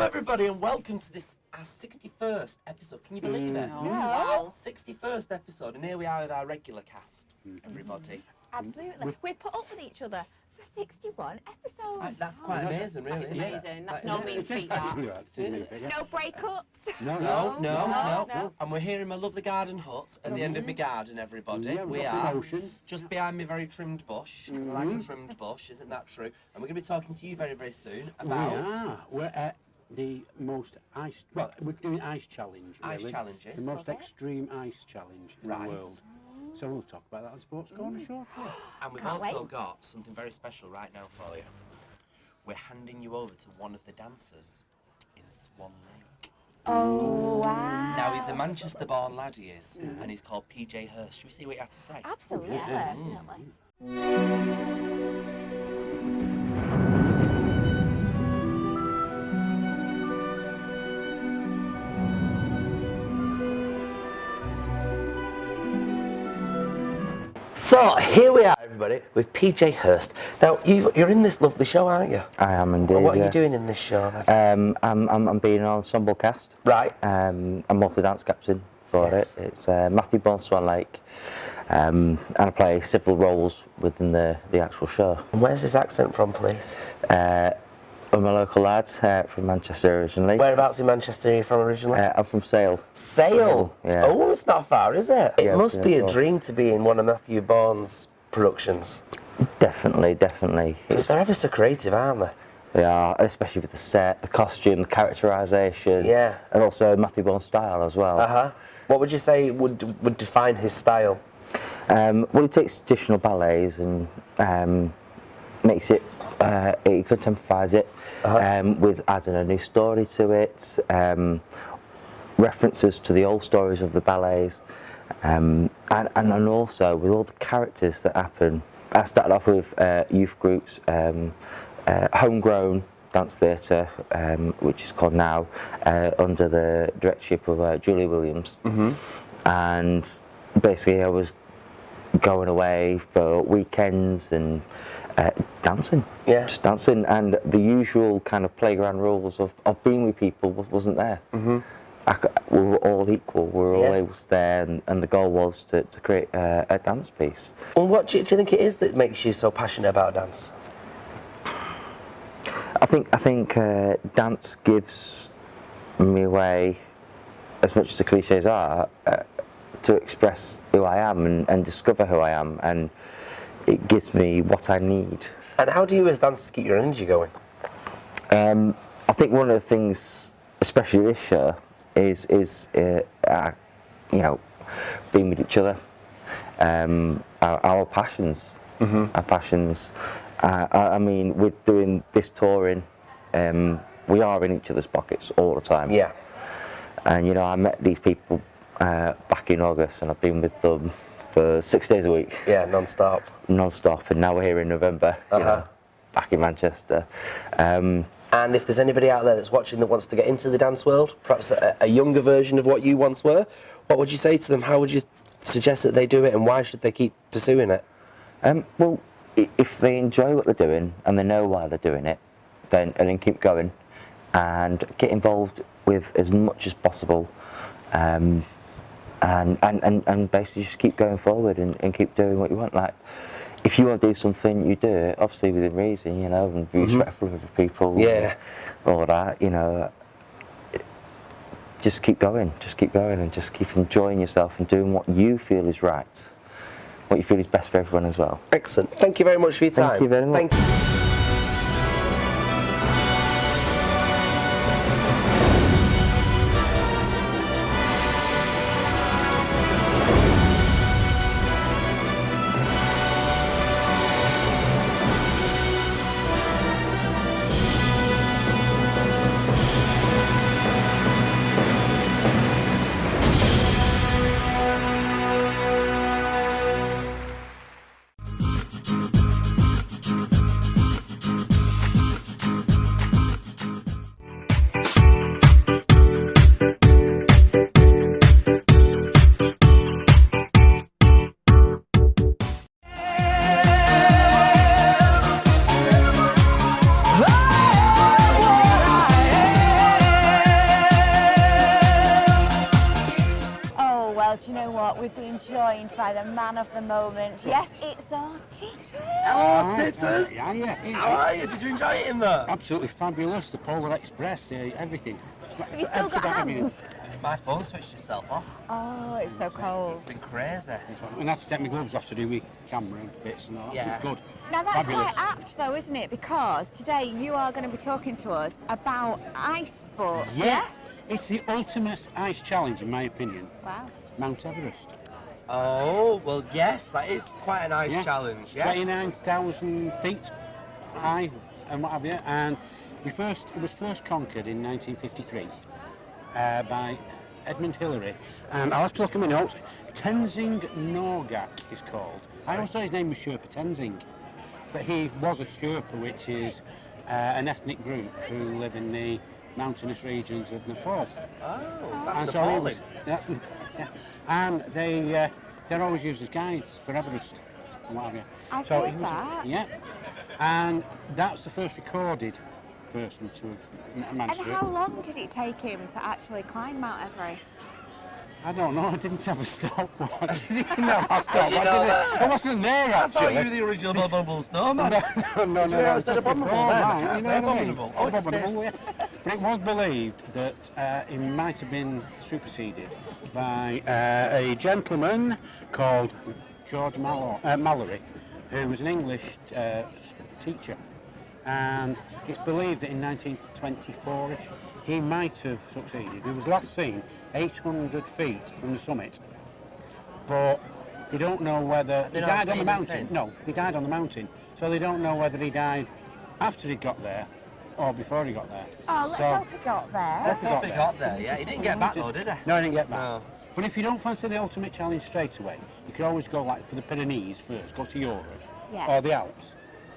everybody, and welcome to this, our 61st episode. Can you believe it? No. 61st episode, and here we are with our regular cast, everybody. Absolutely. We put up with each other for 61 episodes. That's quite amazing, really. That's isn't it? amazing. That's no mean feat, that. No breakups. No. And we're here in my lovely garden hut at the end of my garden, everybody. Yeah, we we've got are the ocean. just behind my very trimmed bush. 'Cause I like a trimmed bush, isn't that true? And we're going to be talking to you very, very soon about... We're at the most ice... Well, we're doing ice challenge, Ice really. challenges. The most extreme ice challenge in Right. the world. So we'll talk about that on Sports Corner shortly. And we've Can't also wait. got something very special right now for you. We're handing you over to one of the dancers in Swan Lake. Oh, wow. Now, he's a Manchester-born lad, he is, and he's called PJ Hurst. Should we see what he had to say? Absolutely. Definitely. So, here we are, everybody, with PJ Hurst. Now, you're in this lovely show, aren't you? I am indeed. What are yeah. you doing in this show, then? I'm being an ensemble cast. Right. I'm also dance captain for it. It's Matthew Born Swan Lake, and I play several roles within the actual show. And where's this accent from, please? I'm a local lad from Manchester originally. Whereabouts in Manchester are you from originally? I'm from Sale. Sale? Yeah. Oh, it's not far, is it? It Yeah, must be a well. dream to be in one of Matthew Bourne's productions. Definitely. Because they're ever so creative, aren't they? They are, especially with the set, the costume, the characterisation. Yeah. And also Matthew Born's style as well. Uh-huh. What would you say would define his style? Well, he takes traditional ballets and makes it, he contemporizes it with adding a new story to it, references to the old stories of the ballets, and also with all the characters that happen. I started off with youth groups, homegrown dance theatre, which is called Now, under the directorship of Julie Williams. And basically I was going away for weekends and dancing, just dancing, and the usual kind of playground rules of being with people wasn't there. We were all equal, we were always there, and the goal was to create a dance piece. Well, what do you think it is that makes you so passionate about dance? I think dance gives me a way, as much as the cliches are, to express who I am and discover who I am, and it gives me what I need. And how do you as dancers keep your energy going? I think one of the things, especially this show, is you know, being with each other, our passions, our passions. I mean, with doing this touring, we are in each other's pockets all the time. Yeah. And you know, I met these people back in August, and I've been with them for 6 days a week. Yeah, non-stop. Non-stop, and now we're here in November, you know, back in Manchester. And if there's anybody out there that's watching that wants to get into the dance world, perhaps a younger version of what you once were, what would you say to them? How would you suggest that they do it, and why should they keep pursuing it? Well, if they enjoy what they're doing and they know why they're doing it, then keep going and get involved with as much as possible, and basically just keep going forward and keep doing what you want. Like, if you want to do something, you do it, obviously within reason, you know, and be respectful of people. Yeah. All that, you know. Just keep going, and just keep enjoying yourself and doing what you feel is right, what you feel is best for everyone as well. Excellent. Thank you very much for your time. Thank you very much. Thank you. do you know what? We've been joined by the man of the moment. Yes, it's our Titters. Hello, Titters. Yeah. How are you? Did you enjoy it in there? Absolutely fabulous. The Polar Express, everything. Have you still got hands? My phone switched itself off. Oh, it's so cold. It's been crazy. And I had to take my gloves off to do my camera and bits and all that. Yeah. It was good. Now that's Fabulous. quite apt though, isn't it? Because today you are going to be talking to us about ice sports. Yeah. It's the ultimate ice challenge, in my opinion. Wow. Mount Everest. Oh, well, yes, that is quite a nice Yeah. challenge. Yes. 29,000 feet high and what have you. And it was first conquered in 1953 by Edmund Hillary. And I'll have to look at my notes. Tenzing Norgay is called. I always thought his name was Sherpa Tenzing. But he was a Sherpa, which is an ethnic group who live in the mountainous regions of Nepal. Oh, And that's so he Nepali. was, yeah. And they're always used as guides for Everest and what have you. I've So heard he was, that. yeah. And that's the first recorded person to have And managed to do how it. long did it take him to actually climb Mount Everest? I don't know, I didn't have a stopwatch. I didn't have a stopwatch. you know that? I wasn't there I thought actually. you were the original Abominable Snowman. No, Did you ever say Abominable before, then? I right, can't you say know what I mean? Abominable. Oh, just Abominable, yeah. But it was believed that it might have been superseded by a gentleman called George Mallory, who was an English teacher. And it's believed that in 1924-ish, he might have succeeded. He was last seen 800 feet from the summit, but they don't know whether he not died on seen the him mountain. since? No, he died on the mountain, so they don't know whether he died after he got there or before he got there. Oh, let's So- hope he got there. Let's hope he there. got there, yeah. He didn't get back though, did he? No, he didn't get back. No. But if you don't fancy the ultimate challenge straight away, you could always go like for the Pyrenees first, go to Europe, Yes. or the Alps.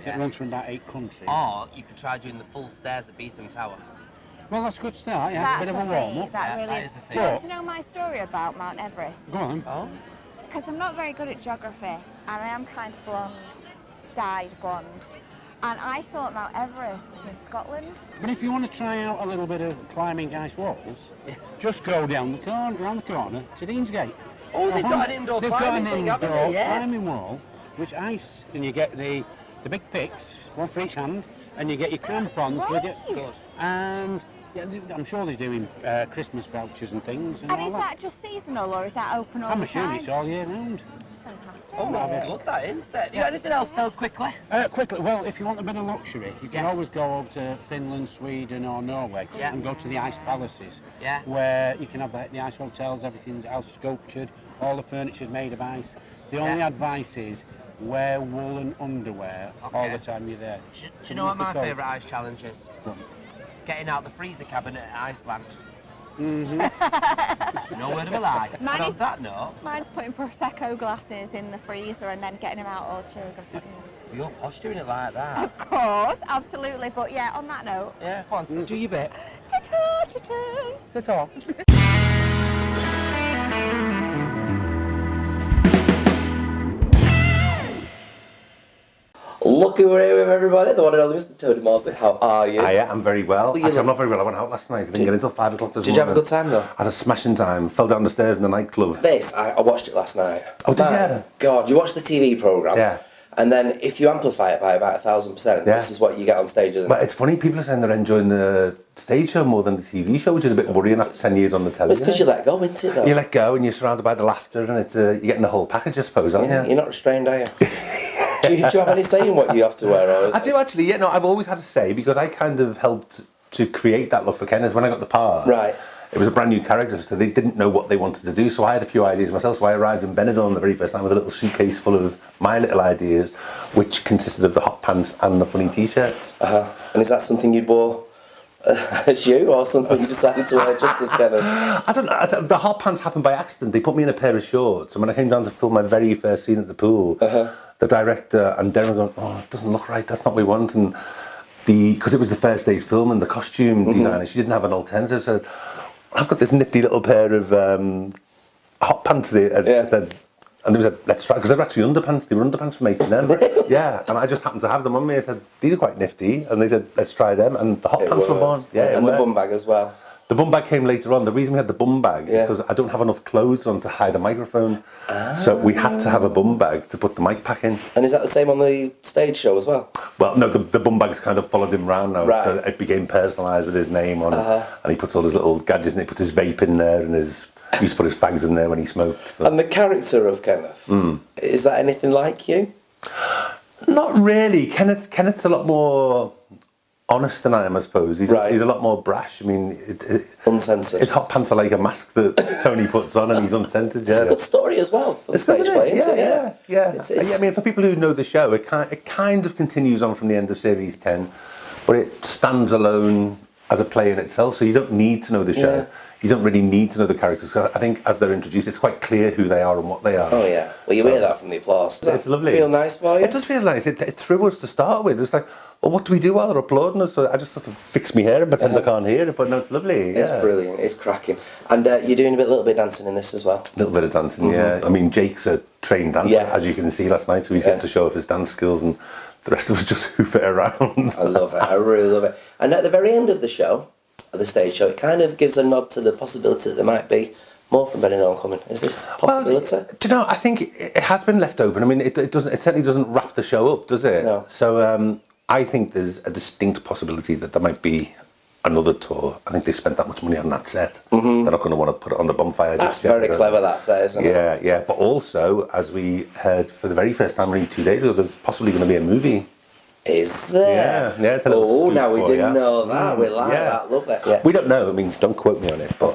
Yeah. It runs from about 8 countries. Or you could try doing the full stairs at Beetham Tower. Well, that's a good start, yeah. That's a bit of a feat, warm up. That Yeah, really that is. is a Do you want feat. to know my story about Mount Everest? Go on. Oh? Because I'm not very good at geography, and I am kind of blonde, dyed blonde. And I thought Mount Everest was in Scotland. But if you want to try out a little bit of climbing ice walls, just go down the corner, around the corner to Deansgate. Oh, they've got an indoor They've got climbing an thing, haven't indoor they? Yes. climbing wall, which ice, and you get the big picks, one for each hand, and you get your crampons with it. Right. Good. And yeah, I'm sure they're doing Christmas vouchers and things and And all is that just seasonal, or is that open all I'm the assuming time? it's all year round. Fantastic. Oh, that's good, that, isn't it? You got anything else to tell us quickly? Quickly, well, if you want a bit of luxury, you can Yes. always go over to Finland, Sweden or Norway Yeah. and go to the ice palaces, Yeah. where you can have the ice hotels, everything's ice sculptured, all the furniture's made of ice. The only Yeah. advice is wear woolen underwear all Okay. the time you're there. Do you know what my Because- favourite ice challenge is? Go on. Getting out the freezer cabinet at Iceland. No word of a lie. Mine And on is- that note, Mine's putting Prosecco glasses in the freezer and then getting them out all chilled. you're posh doing it like that. Of course, absolutely. But yeah, on that note, Yeah, come on, do your bit. ta-ta, ta-tas. Sit off. Look who we're here with, everybody. The one and only Mr. Tony Maudsley. How are you? Yeah, I'm very well. Well, you Actually, I'm look- not very well. I went out last night. I didn't get in until 5 o'clock this morning. Did you have a good time, though? I had a smashing time. Fell down the stairs in the nightclub. This, I watched it last night. Oh, did Man, you? God, you watch the TV programme. Yeah. And then if you amplify it by about 1,000%, Yeah. this is what you get on stage, isn't But it? it's funny, people are saying they're enjoying the stage show more than the TV show, which is a bit worrying after 10 years on the telly. It's because you let go, isn't it, though? You let go and you're surrounded by the laughter and it's, you're getting the whole package, I suppose, aren't Yeah, you? you're not restrained, are you? do you have any say in what you have to wear? Or is I do actually, yeah, no, I've always had a say because I kind of helped to create that look for Kenneth when I got the part. Right. It was a brand new character, so they didn't know what they wanted to do. So I had a few ideas myself. So I arrived in Benidorm the very first time with a little suitcase full of my little ideas, which consisted of the hot pants and the funny t-shirts. And is that something you'd wore as you, or something you decided to wear just as Kenneth? I don't know. The hot pants happened by accident. They put me in a pair of shorts, and when I came down to film my very first scene at the pool, the director and Darren were going, "Oh, it doesn't look right. That's not what we want." And because it was the first day's film, and the costume designer, she didn't have an alternative, so I've got this nifty little pair of hot pants here. And they said, let's try, because they were actually underpants. They were underpants from H&M. Really? Yeah, and I just happened to have them on me. I said, these are quite nifty. And they said, let's try them. And the hot pants were born. Yeah, and the bum bag as well. The bum bag came later on. The reason we had the bum bag is because I don't have enough clothes on to hide a microphone. So we had to have a bum bag to put the mic pack in. And is that the same on the stage show as well? Well, no, the bum bag's kind of followed him round now. Right. So it became personalised with his name on it. And he puts all his little gadgets in. He puts his vape in there and he used to put his fags in there when he smoked. But And the character of Kenneth, is that anything like you? not really. Kenneth's a lot more honest than I am, I suppose. He's a lot more brash. I mean, Uncensored. his hot pants are like a mask that Tony puts on, and he's uncensored. It's a good story as well for the stage play, isn't it? Yeah. It's- I mean, for people who know the show, it kind of continues on from the end of series 10, but it stands alone as a play in itself. So you don't need to know the show. Yeah. You don't really need to know the characters. 'Cause I think as they're introduced, it's quite clear who they are and what they are. Oh yeah. Well, you hear that from the applause. Does It's that lovely. Feel nice for you? It does feel nice. It threw us to start with. It's like, well, what do we do while they're applauding us? So I just sort of fix my hair and pretend I can't hear it. But no, it's lovely. It's brilliant. It's cracking. And you're doing a little bit of dancing in this as well. A little bit of dancing, yeah. I mean, Jake's a trained dancer, Yeah. as you can see last night, so he's getting to show off his dance skills, and the rest of us just hoof it around. I love it. I really love it. And at the very end of the show, of the stage show, it kind of gives a nod to the possibility that there might be more from Benidorm coming. Is this a possibility? Well, do you know, I think it has been left open. I mean, it certainly doesn't wrap the show up, does it? No. So I think there's a distinct possibility that there might be another tour. I think they spent that much money on that set. They're not going to want to put it on the bonfire. That's very clever, that set, isn't it? Yeah. But also, as we heard for the very first time only 2 days ago, there's possibly going to be a movie. Is there? Yeah, it's a little scoop now we for didn't you. know that. We like that. Love that. Yeah. We don't know. I mean, don't quote me on it. But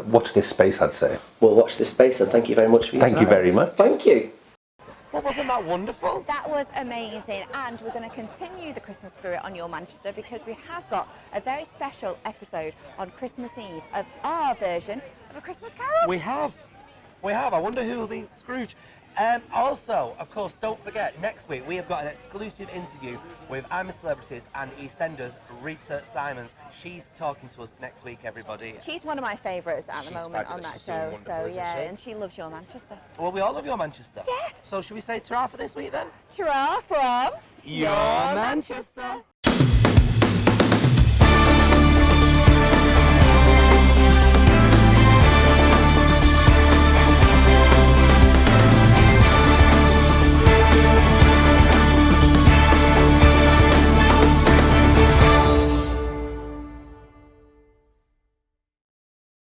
watch this space, I'd say. We'll watch this space, and thank you very much for your time. Thank you very much. Thank you. Well, wasn't that wonderful? That was amazing, and we're going to continue the Christmas spirit on Your Manchester because we have got a very special episode on Christmas Eve of our version of A Christmas Carol. We have. I wonder who will be Scrooge. Also, of course, don't forget, next week we have got an exclusive interview with I'm a Celebrities and EastEnders Rita Simons. She's talking to us next week, everybody. She's one of my favourites at the She's moment on fabulous. that She's doing show, wonderful, so isn't yeah, she? and she loves Your Manchester. Well, we all love your Manchester. Yes. So should we say ta for this week then? Ta-ra from Your Manchester.